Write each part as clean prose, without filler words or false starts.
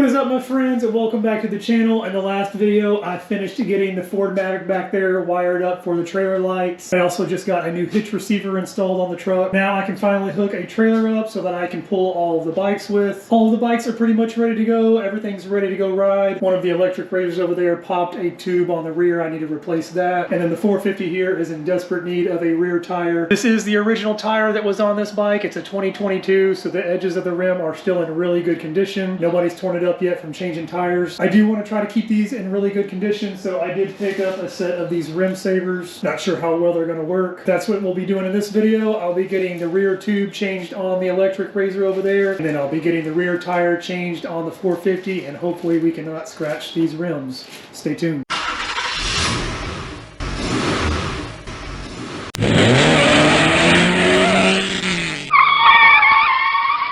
What is up, my friends, and welcome back to the channel. In the last video, I finished getting the Ford Maverick back there wired up for the trailer lights. I also just got a new hitch receiver installed on the truck. Now I can finally hook a trailer up so that I can pull all of the bikes with. All of the bikes are pretty much ready to go. Everything's ready to go ride. One of the electric razors over there popped a tube on the rear. I need to replace that. And then the 450 here is in desperate need of a rear tire. This is the original tire that was on this bike. It's a 2022, so the edges of the rim are still in really good condition. Nobody's torn it up yet from changing tires. I do want to try to keep these in really good condition, so I did pick up a set of these rim savers. Not sure how well they're going to work. That's what we'll be doing in this video. I'll be getting the rear tube changed on the electric razor over there, and then I'll be getting the rear tire changed on the 450, and hopefully we cannot scratch these rims. Stay tuned.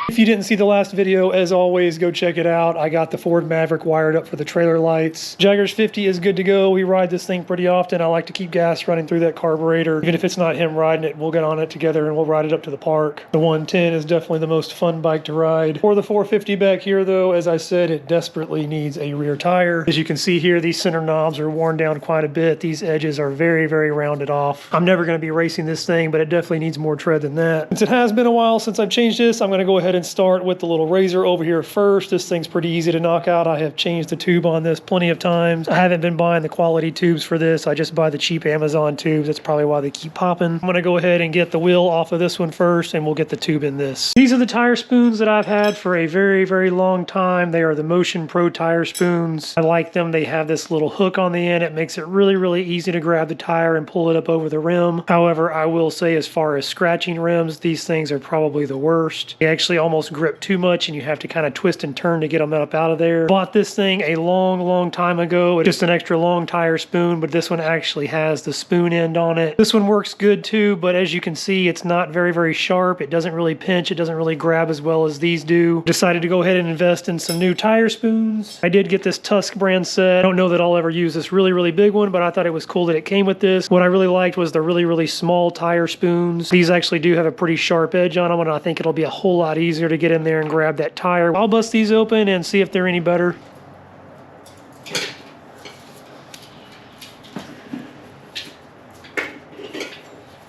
If you didn't see the last video, as always, go check it out. I got the Ford Maverick wired up for the trailer lights. Jagger's 50 is good to go. We ride this thing pretty often. I like to keep gas running through that carburetor. Even if it's not him riding it, we'll get on it together and we'll ride it up to the park. The 110 is definitely the most fun bike to ride. For the 450 back here, though, as I said, it desperately needs a rear tire. As you can see here, these center knobs are worn down quite a bit. These edges are very, very rounded off. I'm never going to be racing this thing, but it definitely needs more tread than that. Since it has been a while since I've changed this, I'm going to go ahead and start with the little razor over here first. This thing's pretty easy to knock out. I have changed the tube on this plenty of times. I haven't been buying the quality tubes for this. I just buy the cheap Amazon tubes. That's probably why they keep popping. I'm going to go ahead and get the wheel off of this one first, and we'll get the tube in this. These are the tire spoons that I've had for a very, very long time. They are the Motion Pro tire spoons. I like them. They have this little hook on the end. It makes it really, really easy to grab the tire and pull it up over the rim. However, I will say, as far as scratching rims, these things are probably the worst. They actually almost grip too much, and you have to kind of twist and turn to get them up out of there. Bought this thing a long time ago. It's just an extra long tire spoon, but this one actually has the spoon end on it. This one works good too, but as you can see, it's not very sharp. It doesn't really pinch. It doesn't really grab as well as these do. Decided to go ahead and invest in some new tire spoons. I did get this Tusk brand set. I don't know that I'll ever use this really big one, but I thought it was cool that it came with this. What I really liked was the really small tire spoons. These actually do have a pretty sharp edge on them, and I think it'll be a whole lot easier to get in there and grab that tire. I'll bust these open and see if they're any better.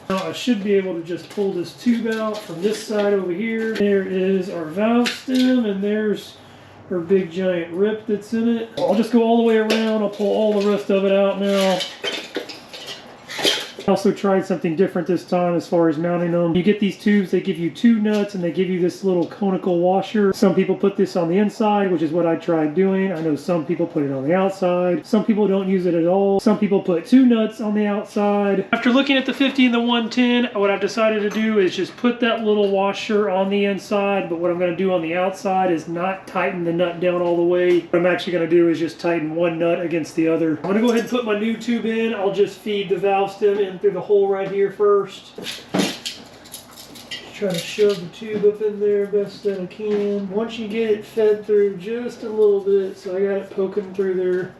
Now I should be able to just pull this tube out from this side over here. There is our valve stem, and there's our big giant rip that's in it. I'll just go all the way around. I'll pull all the rest of it out now. I also tried something different this time as far as mounting them. You get these tubes, they give you two nuts, and they give you this little conical washer. Some people put this on the inside, which is what I tried doing. I know some people put it on the outside. Some people don't use it at all. Some people put two nuts on the outside. After looking at the 50 and the 110, what I've decided to do is just put that little washer on the inside, but what I'm going to do on the outside is not tighten the nut down all the way. What I'm actually going to do is just tighten one nut against the other. I'm going to go ahead and put my new tube in. I'll just feed the valve stem in through the hole right here first. Try to shove the tube up in there best that I can. Once you get it fed through just a little bit, so I got it poking through there,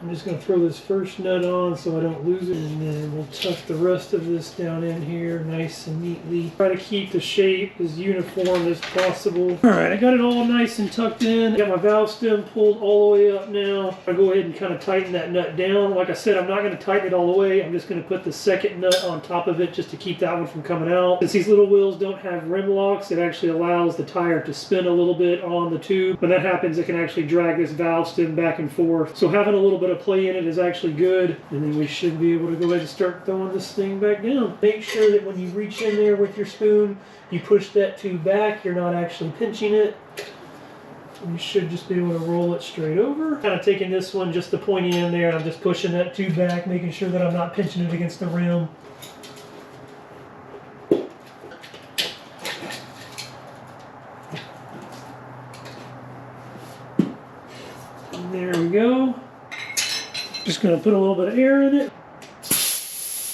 I'm just going to throw this first nut on so I don't lose it, and then we'll tuck the rest of this down in here nice and neatly. Try to keep the shape as uniform as possible. Alright, I got it all nice and tucked in. Got my valve stem pulled all the way up now. I'll go ahead and kind of tighten that nut down. Like I said, I'm not going to tighten it all the way. I'm just going to put the second nut on top of it just to keep that one from coming out. Since these little wheels don't have rim locks, it actually allows the tire to spin a little bit on the tube. When that happens, it can actually drag this valve stem back and forth. So having a little bit of play in it is actually good, and then we should be able to go ahead and start throwing this thing back down. Make sure that when you reach in there with your spoon, you push that tube back. You're not actually pinching it. You should just be able to roll it straight over. Kind of taking this one, just the pointy end there, and I'm just pushing that tube back, making sure that I'm not pinching it against the rim. And there we go. Just going to put a little bit of air in it.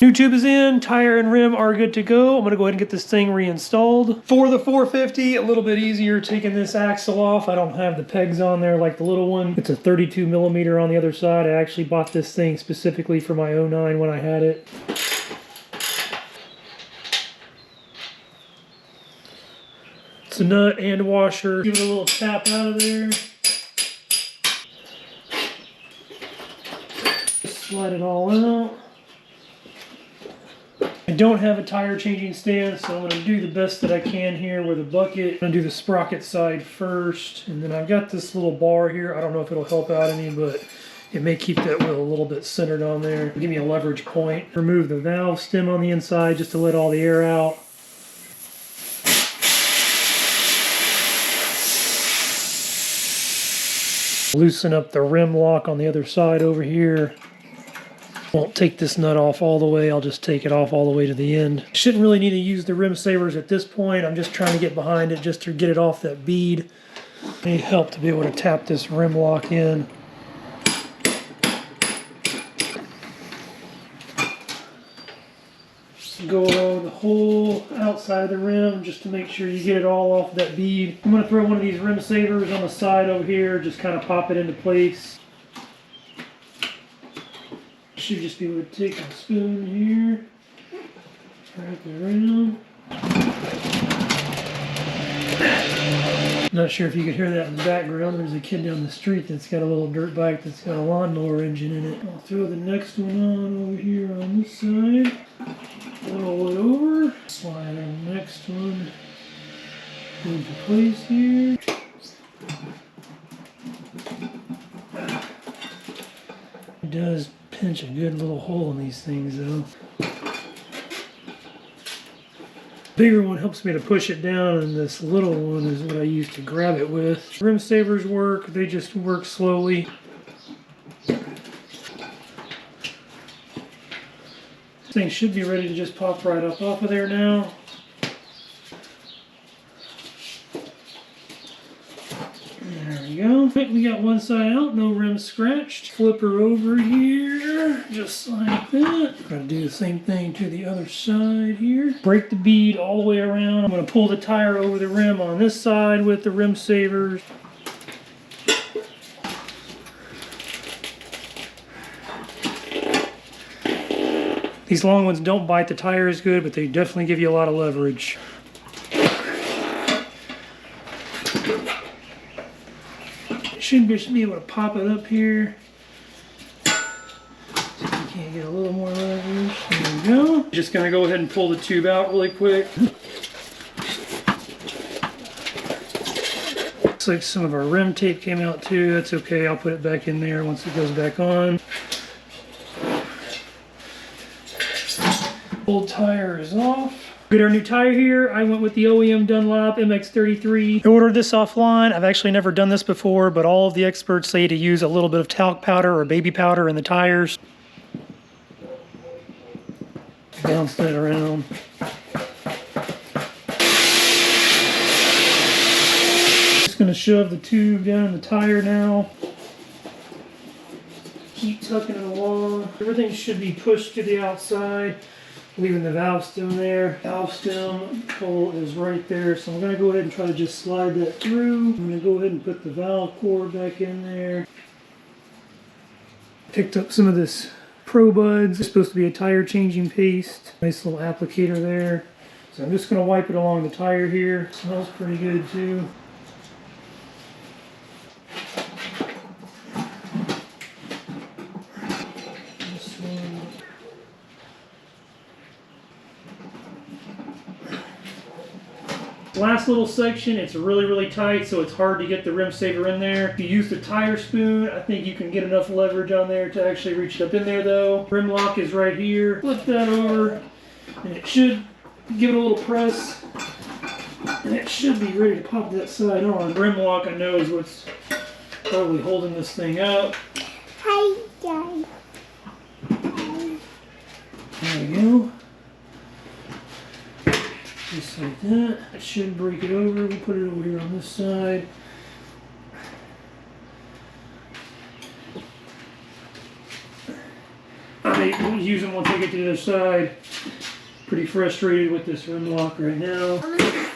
New tube is in, tire and rim are good to go. I'm going to go ahead and get this thing reinstalled. For the 450, a little bit easier taking this axle off. I don't have the pegs on there like the little one. It's a 32 millimeter on the other side. I actually bought this thing specifically for my 09 when I had it. It's a nut and a washer. Give it a little tap out of there. Slide it all out. I don't have a tire changing stand, so I'm going to do the best that I can here with a bucket. I'm going to do the sprocket side first, and then I've got this little bar here. I don't know if it'll help out any, but it may keep that wheel a little bit centered on there. Give me a leverage point. Remove the valve stem on the inside just to let all the air out. Loosen up the rim lock on the other side over here. Won't take this nut off all the way, I'll just take it off all the way to the end. Shouldn't really need to use the rim savers at this point. I'm just trying to get behind it just to get it off that bead. I need help to be able to tap this rim lock in. Go along the whole outside of the rim just to make sure you get it all off that bead. I'm going to throw one of these rim savers on the side over here, just kind of pop it into place. Should just be able to take a spoon here, wrap it around. Not sure if you could hear that in the background. There's a kid down the street that's got a little dirt bike that's got a lawnmower engine in it. I'll throw the next one on over here on this side. Roll it over. Slide the next one into place here. It does pinch a good little hole in these things though. Bigger one helps me to push it down, and this little one is what I use to grab it with. Rim savers work, they just work slowly. This thing should be ready to just pop right up off of there now. There we go. Right, we got one side out, no rim scratched. Flip her over here, just like that. Gonna do the same thing to the other side here. Break the bead all the way around. I'm gonna pull the tire over the rim on this side with the rim savers. These long ones don't bite the tire as good, but they definitely give you a lot of leverage. Should just be able to pop it up here. See if you can't get a little more leverage. There we go. Just gonna go ahead and pull the tube out really quick. Looks like some of our rim tape came out too. That's okay, I'll put it back in there once it goes back on. Old tire is off. Get our new tire here. I went with the OEM Dunlop MX33. I ordered this offline. I've actually never done this before, but all of the experts say to use a little bit of talc powder or baby powder in the tires. Bounce that around. Just gonna shove the tube down in the tire now. Keep tucking it along. Everything should be pushed to the outside. Leaving the valve stem there. Valve stem hole is right there, so I'm going to go ahead and try to just slide that through. I'm going to go ahead and put the valve core back in there. Picked up some of this Pro Buds. It's supposed to be a tire changing paste. Nice little applicator there. So I'm just going to wipe it along the tire here. It smells pretty good too. Last little section, it's really tight, so it's hard to get the rim saver in there. If you use the tire spoon, I think you can get enough leverage on there to actually reach it up in there though. Rim lock is right here. Flip that over, and it should give it a little press, and it should be ready to pop that side on. Rim lock, I know, is what's probably holding this thing up. Hi, guys. There we go. Just like that. It should break it over. We'll put it over here on this side. I may use them once I get to the other side. Pretty frustrated with this rim lock right now.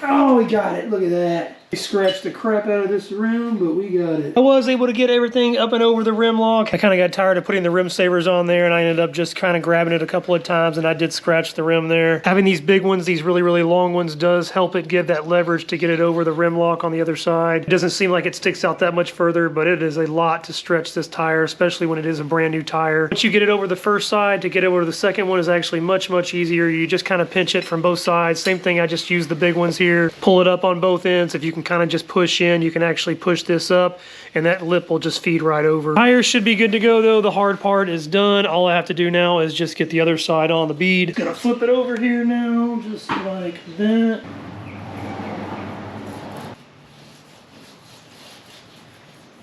Oh, we got it. Look at that. We scratched the crap out of this rim, but we got it. I was able to get everything up and over the rim lock. I kind of got tired of putting the rim savers on there, and I ended up just kind of grabbing it a couple of times, and I did scratch the rim there. Having these big ones, these really, really long ones, does help it give that leverage to get it over the rim lock on the other side. It doesn't seem like it sticks out that much further, but it is a lot to stretch this tire, especially when it is a brand new tire. Once you get it over the first side, to get over to the second one is actually much, much easier. You just kind of pinch it from both sides. Same thing, I just use the big ones here. Pull it up on both ends. If you can kind of just push in, you can actually push this up, and that lip will just feed right over. Tires should be good to go though. The hard part is done. All I have to do now is just get the other side on the bead. Gonna flip it over here now, just like that.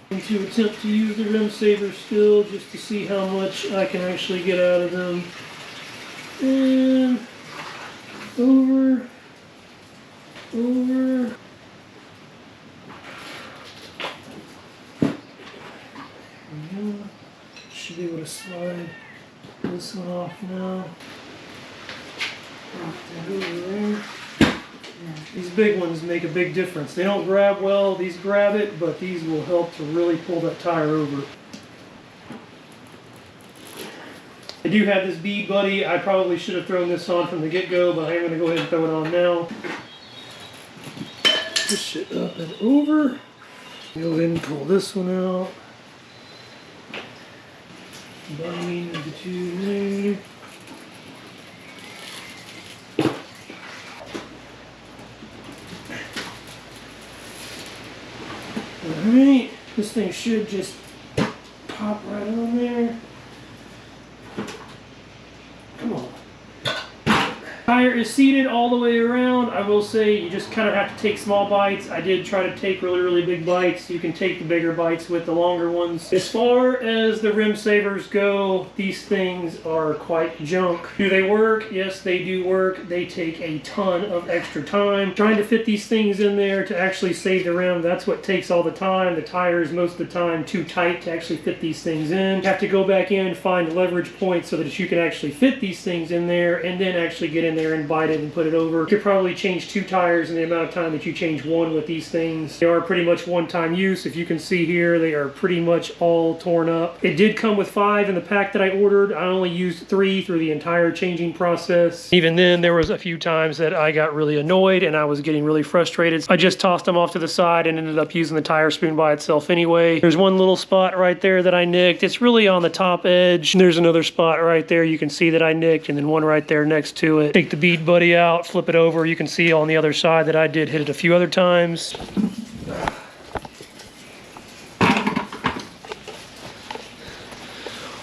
To attempt to use the rim saver still, just to see how much I can actually get out of them. And over. Should be able to slide this one off now. Put that over there. These big ones make a big difference. They don't grab well, these grab it, but these will help to really pull that tire over. I do have this bead buddy. I probably should have thrown this on from the get-go, but I am going to go ahead and throw it on now. Push it up and over. Go ahead and pull this one out. Binding the two there. Alright, this thing should just pop right on there. Come on. Tire is seated all the way around. I will say you just kind of have to take small bites. I did try to take really, really big bites. You can take the bigger bites with the longer ones. As far as the rim savers go, these things are quite junk. Do they work? Yes, they do work. They take a ton of extra time. Trying to fit these things in there to actually save the rim, that's what takes all the time. The tire is most of the time too tight to actually fit these things in. You have to go back in, find leverage points so that you can actually fit these things in there, and then actually get in there and bite it and put it over. You could probably change 2 tires in the amount of time that you change 1 with these things. They are pretty much one-time use. If you can see here, they are pretty much all torn up. It did come with 5 in the pack that I ordered. I only used 3 through the entire changing process. Even then, there was a few times that I got really annoyed and I was getting really frustrated. I just tossed them off to the side and ended up using the tire spoon by itself anyway. There's one little spot right there that I nicked. It's really on the top edge. There's another spot right there you can see that I nicked, and then one right there next to it. Take the bead buddy out, flip it over. You can see on the other side that I did hit it a few other times.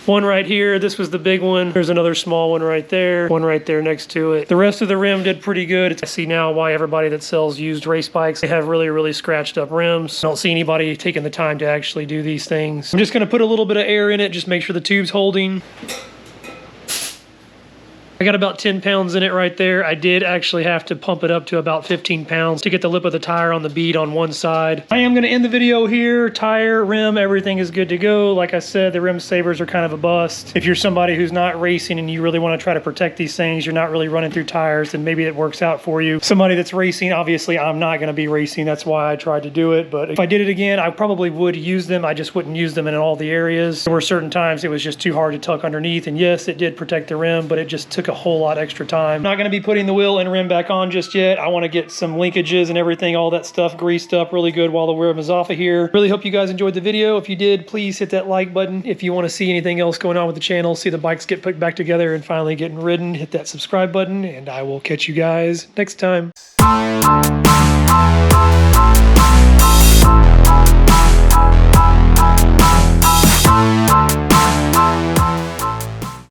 One right here, this was the big one. There's another small one right there next to it. The rest of the rim did pretty good. I see now why everybody that sells used race bikes, they have really, really scratched up rims. I don't see anybody taking the time to actually do these things. I'm just gonna put a little bit of air in it, just make sure the tube's holding. I got about 10 pounds in it right there. I did actually have to pump it up to about 15 pounds to get the lip of the tire on the bead on one side. I am going to end the video here. Tire, rim, everything is good to go. Like I said, the rim savers are kind of a bust. If you're somebody who's not racing and you really want to try to protect these things, you're not really running through tires, then maybe it works out for you. Somebody that's racing, obviously I'm not going to be racing. That's why I tried to do it. But if I did it again, I probably would use them. I just wouldn't use them in all the areas. There were certain times it was just too hard to tuck underneath. And yes, it did protect the rim, but it just took a whole lot extra time. I'm not going to be putting the wheel and rim back on just yet. I want to get some linkages and everything, all that stuff greased up really good while the rim is off of here. Really hope you guys enjoyed the video. If you did, please hit that like button. If you want to see anything else going on with the channel, see the bikes get put back together and finally getting ridden, hit that subscribe button, and I will catch you guys next time.